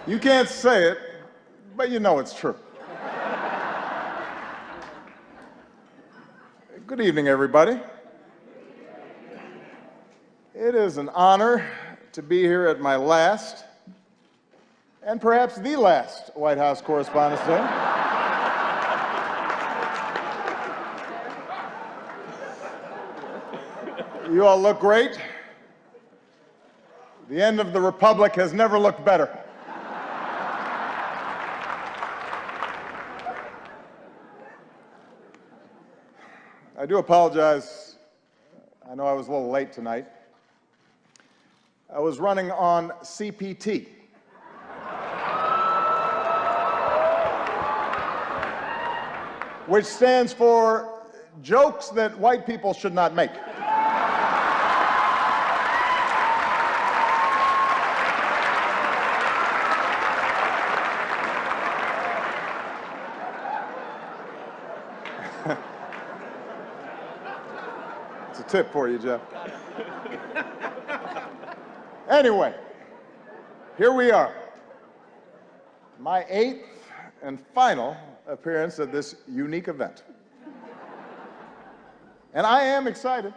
You can't say it, but you know it's true. Good evening, everybody. It is an honor to be here at my last, and perhaps the last, White House Correspondents Dinner. You all look great. The end of the Republic has never looked better. I do apologize. I know I was a little late tonight. I was running on CPT. Which stands for jokes that white people should not make. It's a tip for you, Jeff. Anyway, here we are. My 8th and final appearance at this unique event. And I am excited.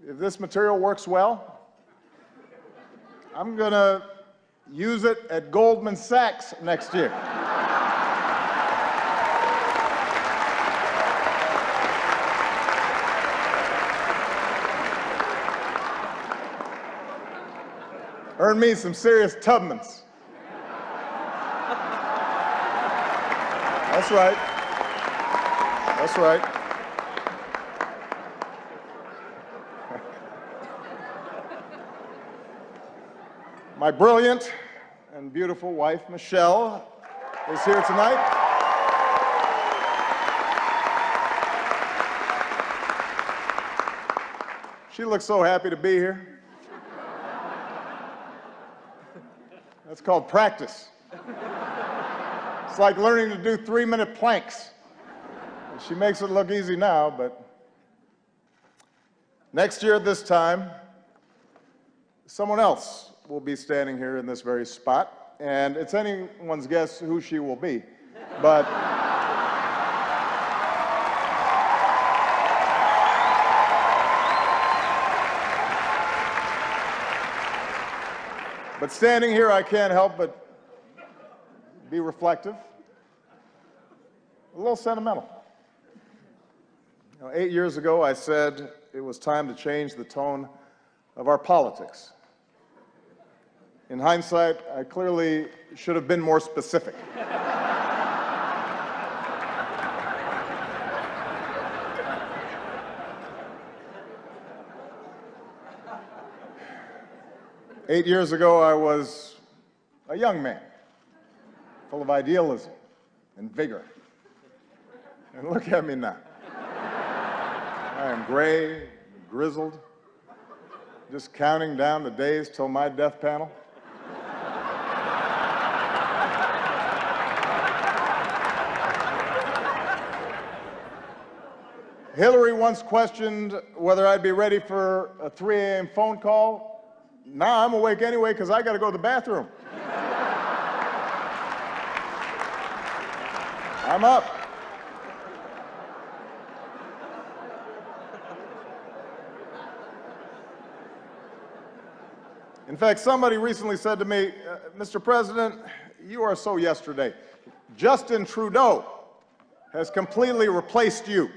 If this material works well, I'm going to use it at Goldman Sachs next year. Earn me some serious Tubmans. That's right. That's right. My brilliant and beautiful wife, Michelle, is here tonight. She looks so happy to be here. That's called practice. It's like learning to do 3-minute planks. She makes it look easy now, but next year at this time, someone else will be standing here in this very spot, and it's anyone's guess who she will be. But standing here, I can't help but be reflective, a little sentimental. 8 years ago, I said it was time to change the tone of our politics. In hindsight, I clearly should have been more specific. Eight years ago, I was a young man, full of idealism and vigor. And look at me now. I am gray, grizzled, just counting down the days till my death panel. Hillary once questioned whether I'd be ready for a 3 a.m. phone call. Now I'm awake anyway because I got to go to the bathroom. I'm up. In fact, somebody recently said to me, Mr. President, you are so yesterday. Justin Trudeau has completely replaced you.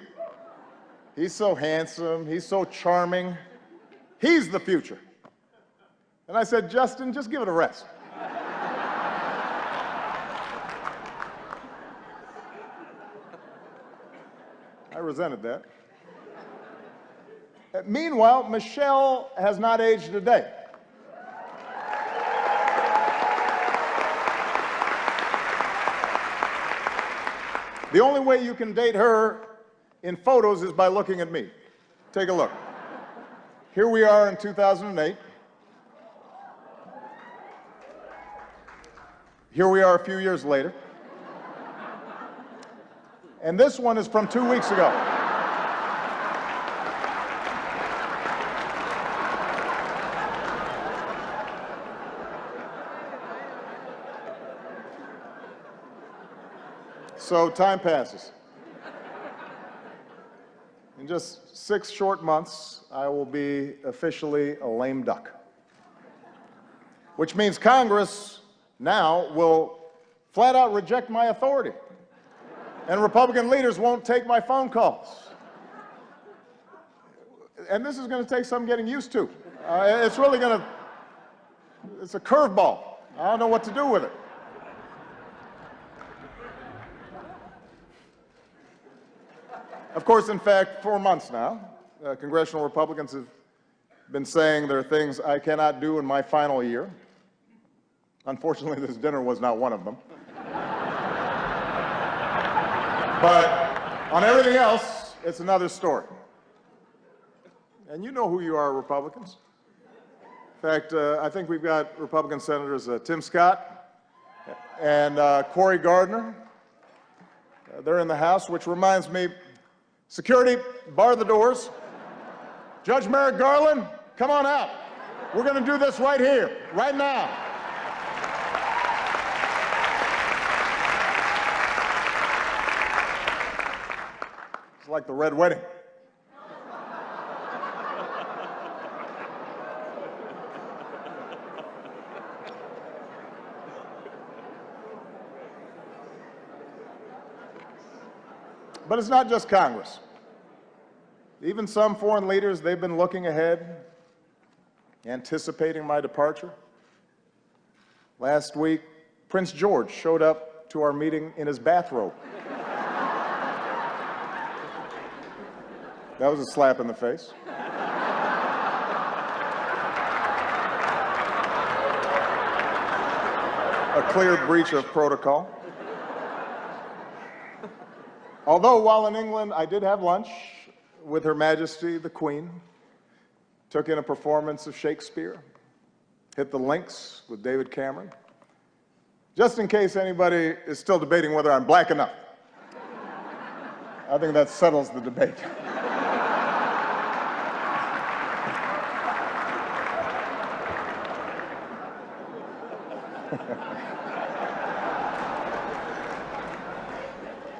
He's so handsome, he's so charming. He's the future. And I said, Justin, just give it a rest. I resented that. Meanwhile, Michelle has not aged a day. The only way you can date her in photos is by looking at me. Take a look. Here we are in 2008. Here we are a few years later. And this one is from 2 weeks ago. So time passes. In just 6 short months, I will be officially a lame duck, which means Congress now will flat out reject my authority, and Republican leaders won't take my phone calls. And this is going to take some getting used to. It's really going to, it's a curveball. I don't know what to do with it. Of course, in fact, 4 months now, congressional Republicans have been saying there are things I cannot do in my final year. Unfortunately, this dinner was not one of them. But on everything else, it's another story. And you know who you are, Republicans. In fact, I think we've got Republican Senators Tim Scott and Cory Gardner. They're in the House, which reminds me, security, bar the doors. Judge Merrick Garland, come on out. We're going to do this right here, right now. It's like the Red Wedding. But it's not just Congress. Even some foreign leaders, they've been looking ahead, anticipating my departure. Last week, Prince George showed up to our meeting in his bathrobe. That was a slap in the face. A clear breach of protocol. Although while in England, I did have lunch with Her Majesty the Queen, took in a performance of Shakespeare, hit the links with David Cameron, just in case anybody is still debating whether I'm black enough. I think that settles the debate.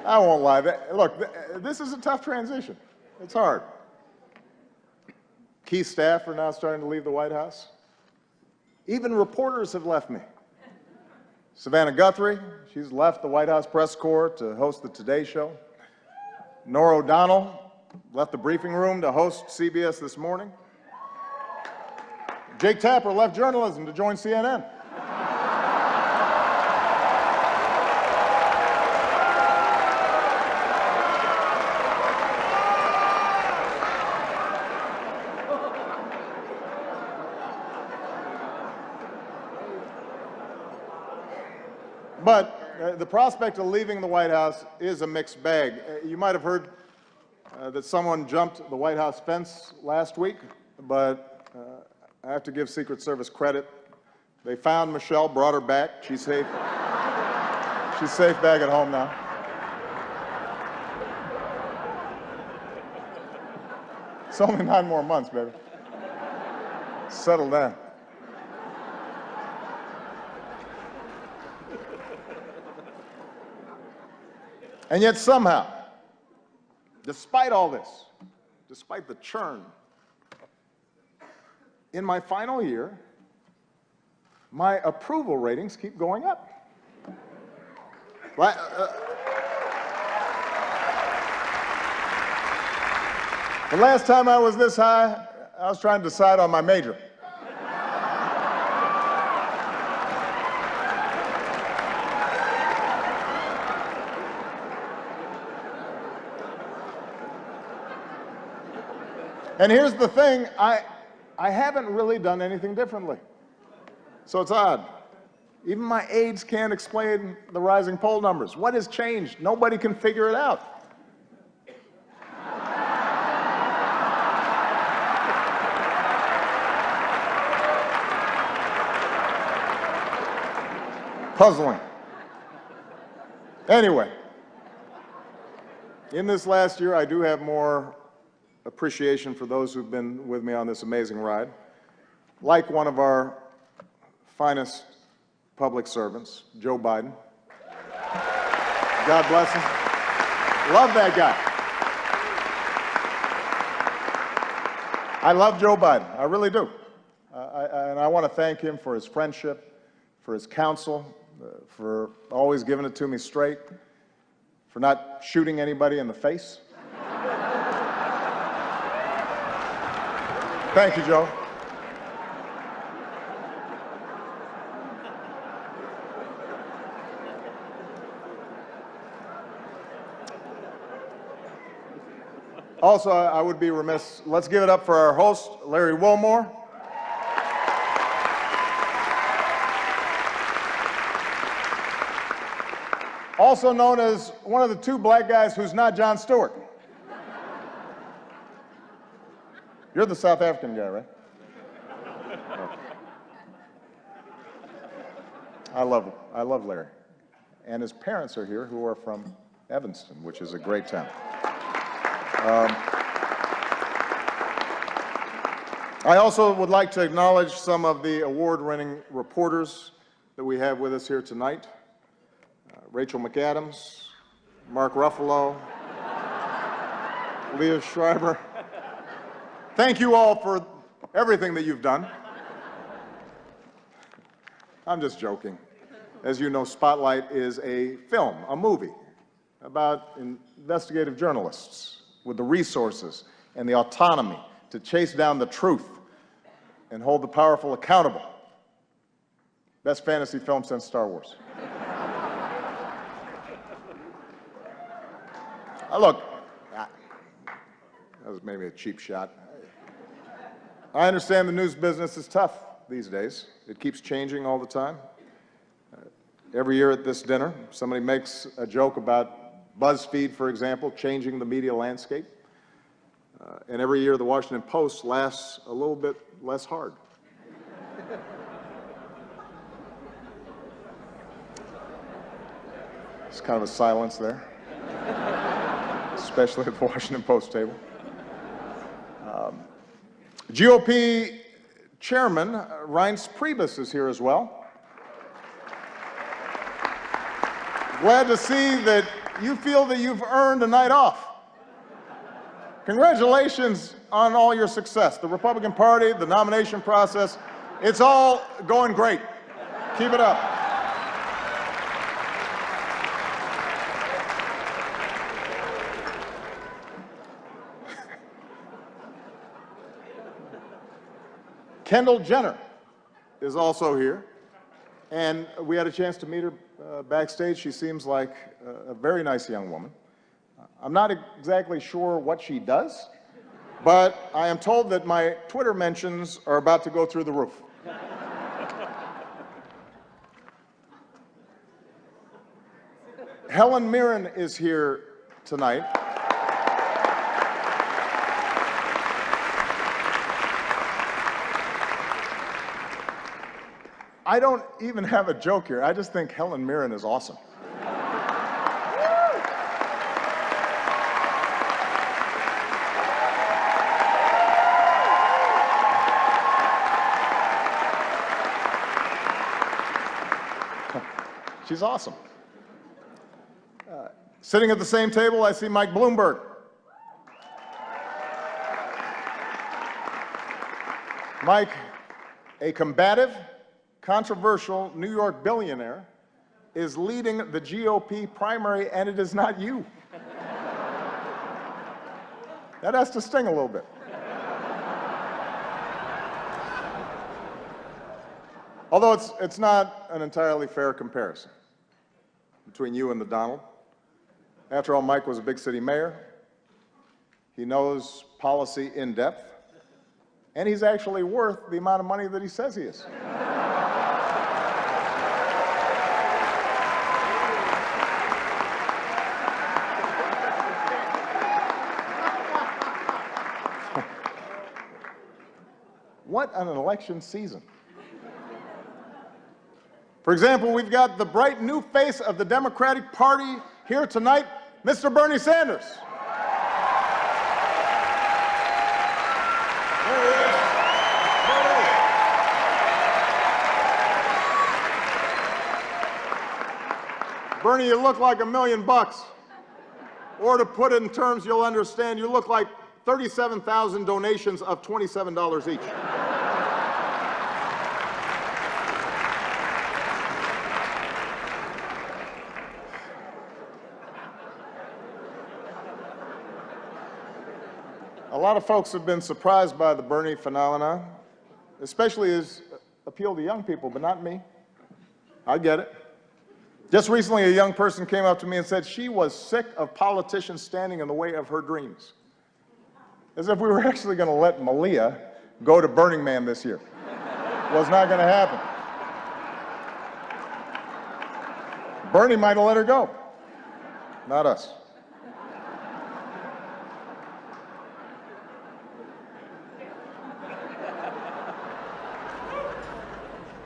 I won't lie. Look, this is a tough transition. It's hard. Key staff are now starting to leave the White House. Even reporters have left me. Savannah Guthrie, she's left the White House press corps to host the Today Show. Norah O'Donnell left the briefing room to host CBS This Morning. Jake Tapper left journalism to join CNN. But the prospect of leaving the White House is a mixed bag. You might have heard that someone jumped the White House fence last week, but I have to give Secret Service credit. They found Michelle, brought her back. She's safe. She's safe back at home now. It's only 9 more months, baby. Settle down. And yet somehow, despite all this, despite the churn, in my final year, my approval ratings keep going up. The last time I was this high, I was trying to decide on my major. And here's the thing, I haven't really done anything differently. So it's odd. Even my aides can't explain the rising poll numbers. What has changed? Nobody can figure it out. Puzzling. Anyway, in this last year, I do have more appreciation for those who've been with me on this amazing ride, like one of our finest public servants, Joe Biden. God bless him. Love that guy. I love Joe Biden. I really do. And I want to thank him for his friendship, for his counsel, for always giving it to me straight, for not shooting anybody in the face. Thank you, Joe. Also, I would be remiss, let's give it up for our host, Larry Wilmore. Also known as one of the two black guys who's not Jon Stewart. You're the South African guy, right? Okay. I love Larry. And his parents are here, who are from Evanston, which is a great town. I also would like to acknowledge some of the award-winning reporters that we have with us here tonight. Rachel McAdams, Mark Ruffalo, Leah Schreiber. Thank you all for everything that you've done. I'm just joking. As you know, Spotlight is a film, a movie, about investigative journalists with the resources and the autonomy to chase down the truth and hold the powerful accountable. Best fantasy film since Star Wars. Look, that was maybe a cheap shot. I understand the news business is tough these days. It keeps changing all the time. Every year at this dinner, somebody makes a joke about BuzzFeed, for example, changing the media landscape. And every year the Washington Post laughs a little bit less hard. It's kind of a silence there, especially at the Washington Post table. GOP Chairman Reince Priebus is here as well. Glad to see that you feel that you've earned a night off. Congratulations on all your success. The Republican Party, the nomination process, it's all going great. Keep it up. Kendall Jenner is also here, and we had a chance to meet her backstage. She seems like a very nice young woman. I'm not exactly sure what she does, but I am told that my Twitter mentions are about to go through the roof. Helen Mirren is here tonight. I don't even have a joke here. I just think Helen Mirren is awesome. She's awesome. Sitting at the same table, I see Mike Bloomberg. Mike, a combative, controversial New York billionaire, is leading the GOP primary, and it is not you. That has to sting a little bit. Although it's not an entirely fair comparison between you and the Donald. After all, Mike was a big city mayor. He knows policy in depth, and he's actually worth the amount of money that he says he is. What an election season. For example, we've got the bright new face of the Democratic Party here tonight, Mr. Bernie Sanders. There he is. Bernie, you look like $1 million. Or to put it in terms you'll understand, you look like 37,000 donations of $27 each. A lot of folks have been surprised by the Bernie phenomenon, especially his appeal to young people, but not me. I get it. Just recently, a young person came up to me and said she was sick of politicians standing in the way of her dreams. As if we were actually going to let Malia go to Burning Man this year. Was not going to happen. Bernie might have let her go, not us.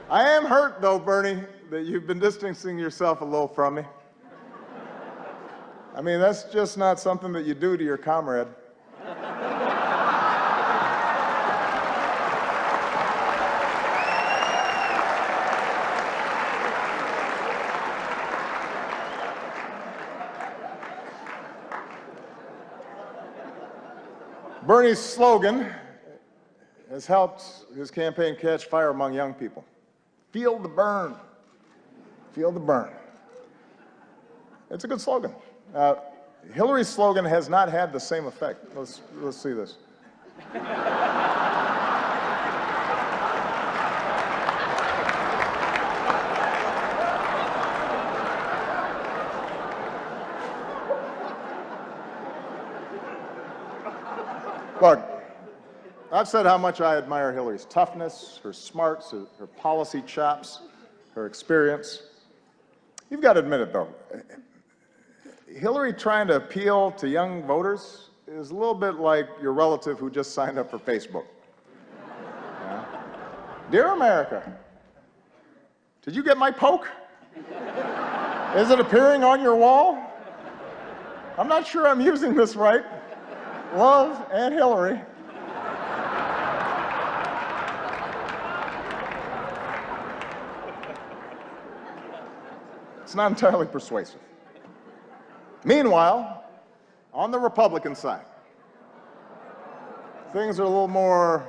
I am hurt, though, Bernie, that you've been distancing yourself a little from me. I mean, that's just not something that you do to your comrade. Bernie's slogan has helped his campaign catch fire among young people. Feel the burn. Feel the burn. It's a good slogan. Hillary's slogan has not had the same effect. Let's see this. Look, I've said how much I admire Hillary's toughness, her smarts, her policy chops, her experience. You've got to admit it, though. Hillary trying to appeal to young voters is a little bit like your relative who just signed up for Facebook. Yeah. Dear America, did you get my poke? Is it appearing on your wall? I'm not sure I'm using this right. Love, Aunt Hillary. It's not entirely persuasive. Meanwhile, on the Republican side, things are a little more,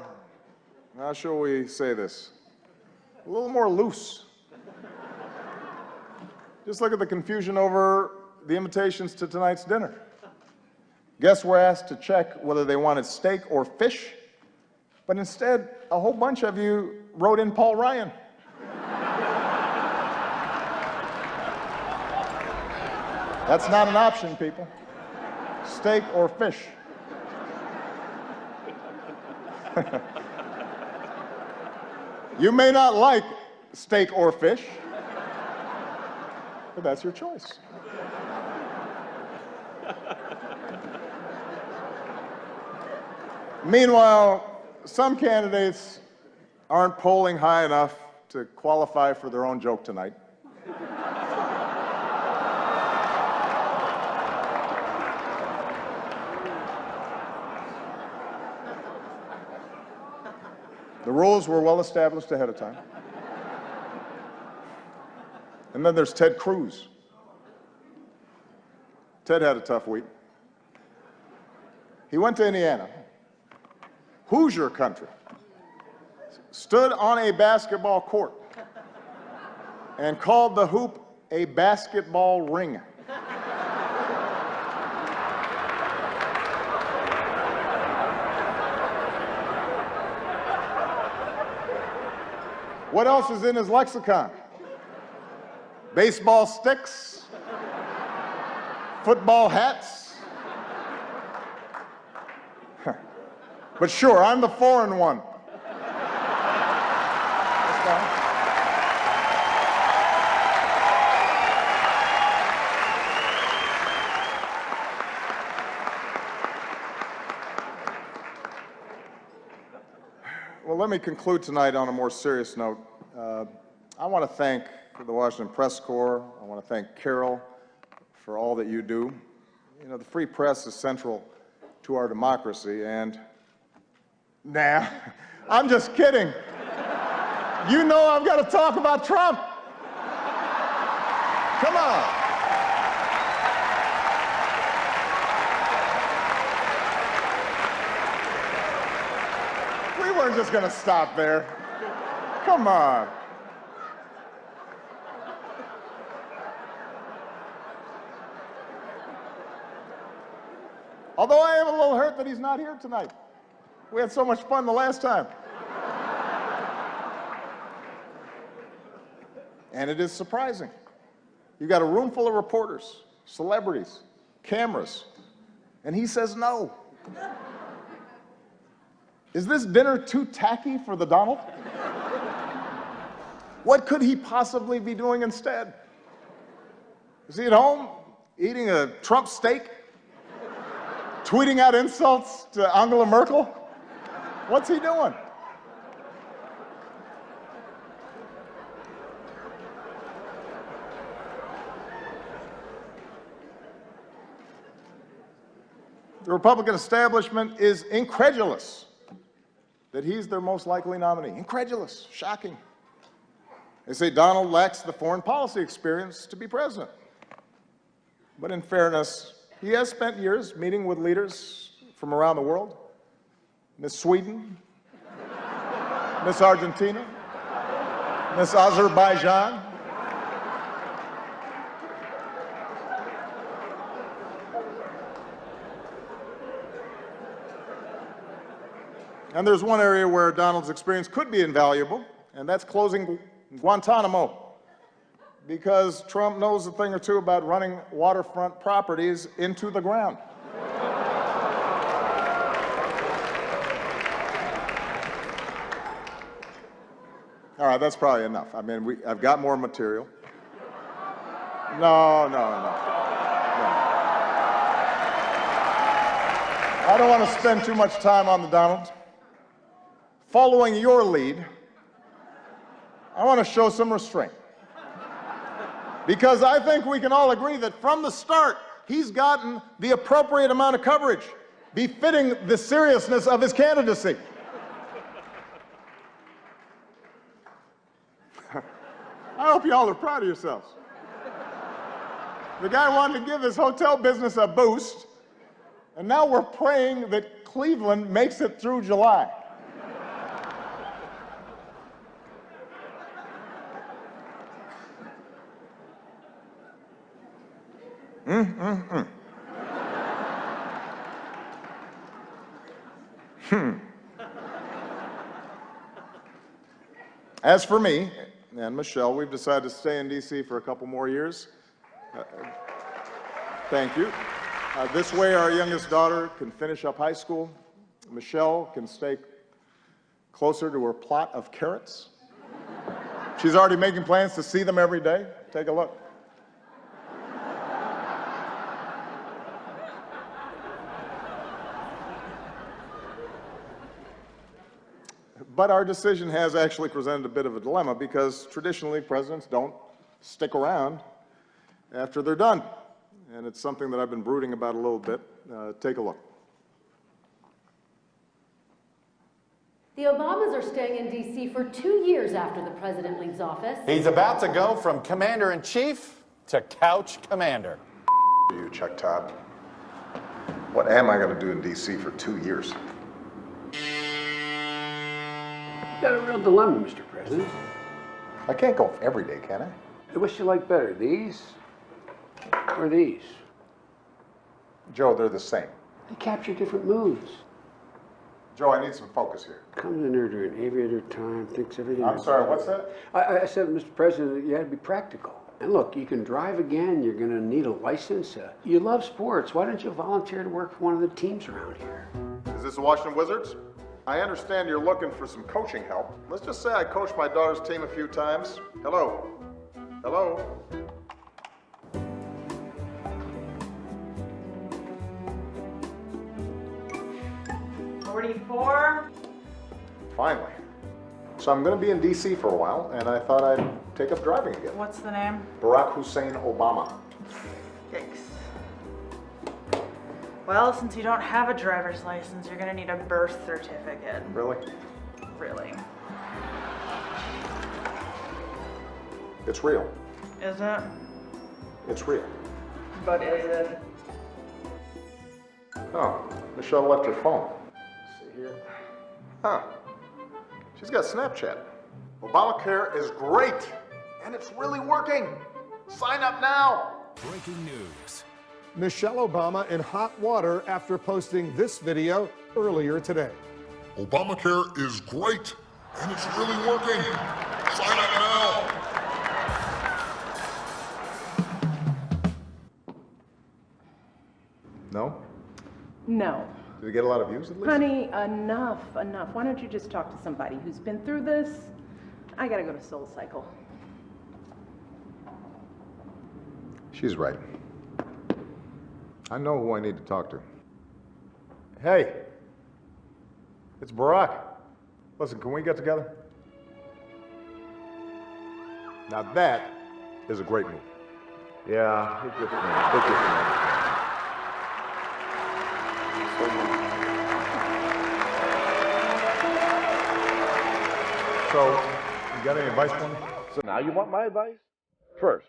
how shall we say this, a little more loose. Just look at the confusion over the invitations to tonight's dinner. Guests were asked to check whether they wanted steak or fish, but instead, a whole bunch of you wrote in Paul Ryan. That's not an option, people. Steak or fish. You may not like steak or fish, but that's your choice. Meanwhile, some candidates aren't polling high enough to qualify for their own joke tonight. The rules were well established ahead of time. And then there's Ted Cruz. Ted had a tough week. He went to Indiana, Hoosier country, stood on a basketball court, and called the hoop a basketball ring. What else is in his lexicon? Baseball sticks, football hats. But sure, I'm the foreign one. Well, let me conclude tonight on a more serious note. I want to thank the Washington Press Corps. I want to thank Carol for all that you do. You know, the free press is central to our democracy, and nah, I'm just kidding. You know I've got to talk about Trump. Come on. weren't just going to stop there. Come on. Although I am a little hurt that he's not here tonight. We had so much fun the last time. And it is surprising. You've got a room full of reporters, celebrities, cameras, and he says no. Is this dinner too tacky for the Donald? What could he possibly be doing instead? Is he at home eating a Trump steak? Tweeting out insults to Angela Merkel? What's he doing? The Republican establishment is incredulous that he's their most likely nominee. Incredulous, shocking. They say Donald lacks the foreign policy experience to be president. But in fairness, he has spent years meeting with leaders from around the world. Miss Sweden, Miss Argentina, Miss Azerbaijan. And there's one area where Donald's experience could be invaluable, and that's closing Guantanamo. Because Trump knows a thing or two about running waterfront properties into the ground. All right, that's probably enough. I mean, I've got more material. No. I don't want to spend too much time on the Donald. Following your lead, I want to show some restraint. Because I think we can all agree that from the start, he's gotten the appropriate amount of coverage, befitting the seriousness of his candidacy. I hope y'all are proud of yourselves. The guy wanted to give his hotel business a boost, and now we're praying that Cleveland makes it through July. As for me and Michelle, we've decided to stay in D.C. for a couple more years. Thank you. This way, our youngest daughter can finish up high school. Michelle can stay closer to her plot of carrots. She's already making plans to see them every day. Take a look. But our decision has actually presented a bit of a dilemma because traditionally presidents don't stick around after they're done. And it's something that I've been brooding about a little bit. Take a look. The Obamas are staying in D.C. for 2 years after the president leaves office. He's about to go from commander-in-chief to couch commander. You, Chuck Todd. What am I going to do in D.C. for 2 years? You've got a real dilemma, Mr. President. I can't go every day, can I? Which you like better, these or these? Joe, they're the same. They capture different moods. Joe, I need some focus here. Comes in there during aviator time, thinks everything. I'm sorry, what's that? I said, Mr. President, you had to be practical. And look, you can drive again, you're gonna need a license. You love sports, why don't you volunteer to work for one of the teams around here? Is this the Washington Wizards? I understand you're looking for some coaching help. Let's just say I coached my daughter's team a few times. Hello? Hello? Finally. So I'm going to be in D.C. for a while, and I thought I'd take up driving again. What's the name? Barack Hussein Obama. Yikes. Well, since you don't have a driver's license, you're gonna need a birth certificate. Really? Really. It's real. Is it? It's real. But is it? Oh, Michelle left her phone. Let's see here. Huh. She's got Snapchat. Obamacare is great, and it's really working. Sign up now. Breaking news. Michelle Obama in hot water after posting this video earlier today. Obamacare is great, and it's really working. Sign up now. No? No. Did it get a lot of views at least? Honey, enough. Why don't you just talk to somebody who's been through this? I gotta go to Soul Cycle. She's right. I know who I need to talk to. Hey, it's Barack. Listen, can we get together? Now that is a great move. Yeah, it just me. So, you got any advice for me? So now you want my advice? First,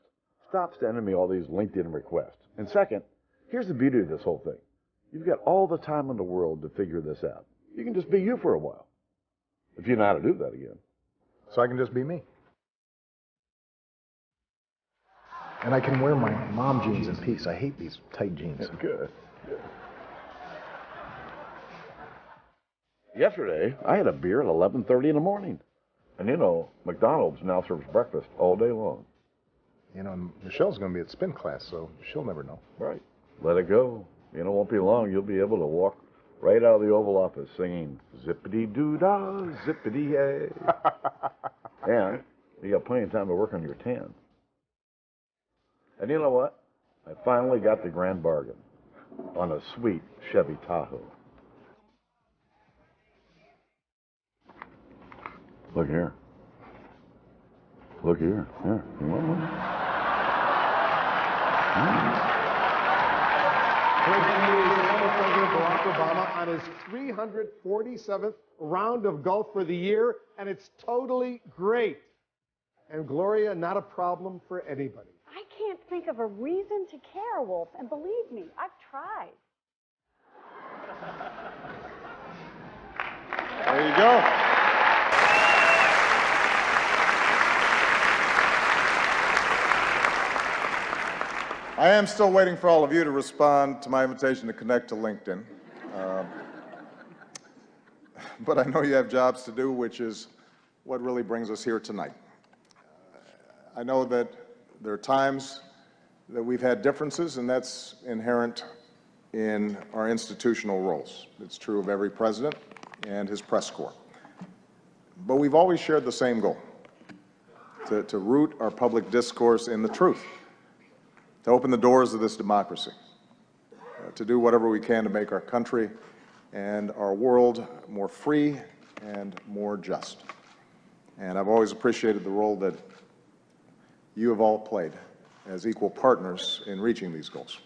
stop sending me all these LinkedIn requests. And second, here's the beauty of this whole thing. You've got all the time in the world to figure this out. You can just be you for a while. If you know how to do that again. So I can just be me. And I can wear my mom jeans in peace. I hate these tight jeans. Good. Yesterday, I had a beer at 11:30 in the morning. And you know, McDonald's now serves breakfast all day long. You know, Michelle's going to be at spin class, so she'll never know. Right. Let it go. You know, it won't be long. You'll be able to walk right out of the Oval Office singing zippity-doo-dah, zippity-yay. And you got plenty of time to work on your tan. And you know what? I finally got the grand bargain on a sweet Chevy Tahoe. Look here. Look here. Here. You want one? Breaking news, former President Barack Obama on his 347th round of golf for the year, and it's totally great. And Gloria, not a problem for anybody. I can't think of a reason to care, Wolf, and believe me, I've tried. There you go. I am still waiting for all of you to respond to my invitation to connect to LinkedIn. But I know you have jobs to do, which is what really brings us here tonight. I know that there are times that we've had differences, and that's inherent in our institutional roles. It's true of every president and his press corps. But we've always shared the same goal, to root our public discourse in the truth, to open the doors of this democracy, to do whatever we can to make our country and our world more free and more just. And I've always appreciated the role that you have all played as equal partners in reaching these goals.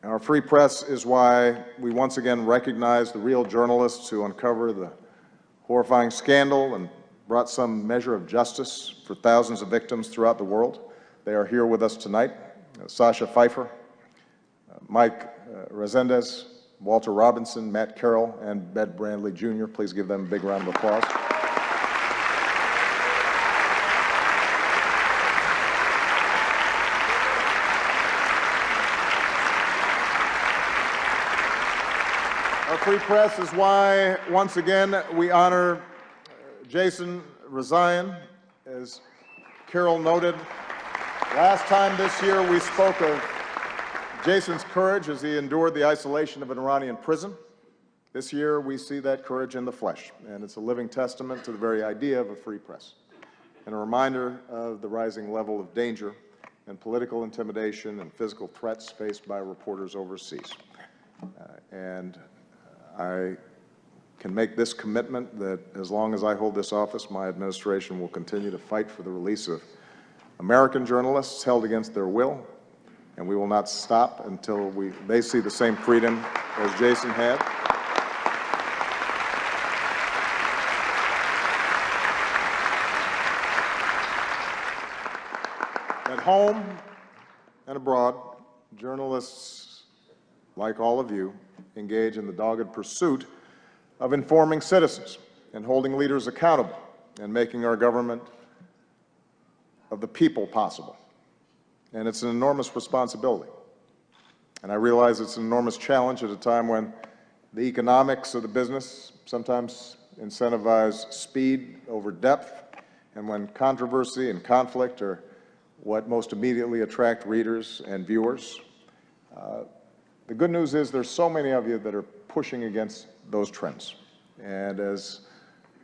Our free press is why we once again recognize the real journalists who uncover the horrifying scandal and brought some measure of justice for thousands of victims throughout the world. They are here with us tonight. Sasha Pfeiffer, Mike Resendez, Walter Robinson, Matt Carroll, and Bed Brandley Jr. Please give them a big round of applause. Our free press is why, once again, we honor Jason Rezaian. As Carol noted, last time this year we spoke of Jason's courage as he endured the isolation of an Iranian prison. This year we see that courage in the flesh, and it's a living testament to the very idea of a free press, and a reminder of the rising level of danger and political intimidation and physical threats faced by reporters overseas. I can make this commitment that as long as I hold this office, my administration will continue to fight for the release of American journalists held against their will, and we will not stop until they see the same freedom as Jason had. At home and abroad, journalists, like all of you, engage in the dogged pursuit of informing citizens and holding leaders accountable and making our government of the people possible. And it's an enormous responsibility. And I realize it's an enormous challenge at a time when the economics of the business sometimes incentivize speed over depth, and when controversy and conflict are what most immediately attract readers and viewers. The good news is there's so many of you that are pushing against those trends. And as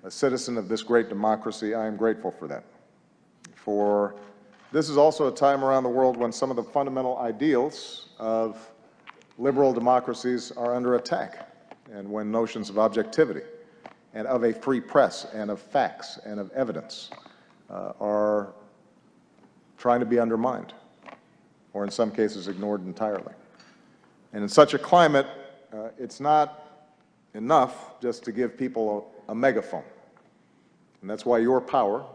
a citizen of this great democracy, I am grateful for that. For this is also a time around the world when some of the fundamental ideals of liberal democracies are under attack, and when notions of objectivity and of a free press and of facts and of evidence are trying to be undermined, or in some cases ignored entirely. And in such a climate, it's not enough just to give people a megaphone. And that's why your power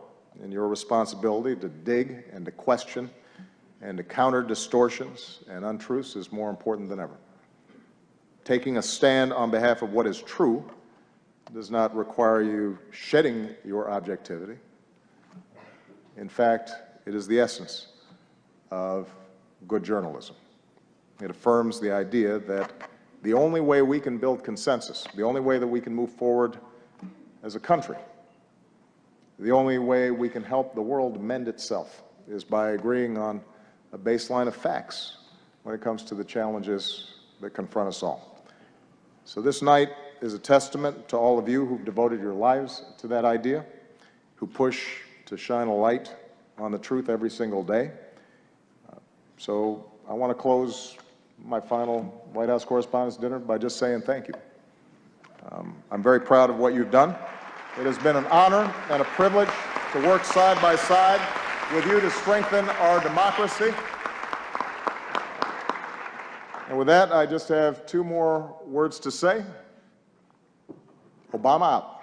and your responsibility to dig and to question and to counter distortions and untruths is more important than ever. Taking a stand on behalf of what is true does not require you shedding your objectivity. In fact, it is the essence of good journalism. It affirms the idea that the only way we can build consensus, the only way that we can move forward as a country, the only way we can help the world mend itself is by agreeing on a baseline of facts when it comes to the challenges that confront us all. So this night is a testament to all of you who've devoted your lives to that idea, who push to shine a light on the truth every single day. So I want to close my final White House Correspondents' Dinner by just saying thank you. I'm very proud of what you've done. It has been an honor and a privilege to work side by side with you to strengthen our democracy. And with that, I just have two more words to say. Obama out.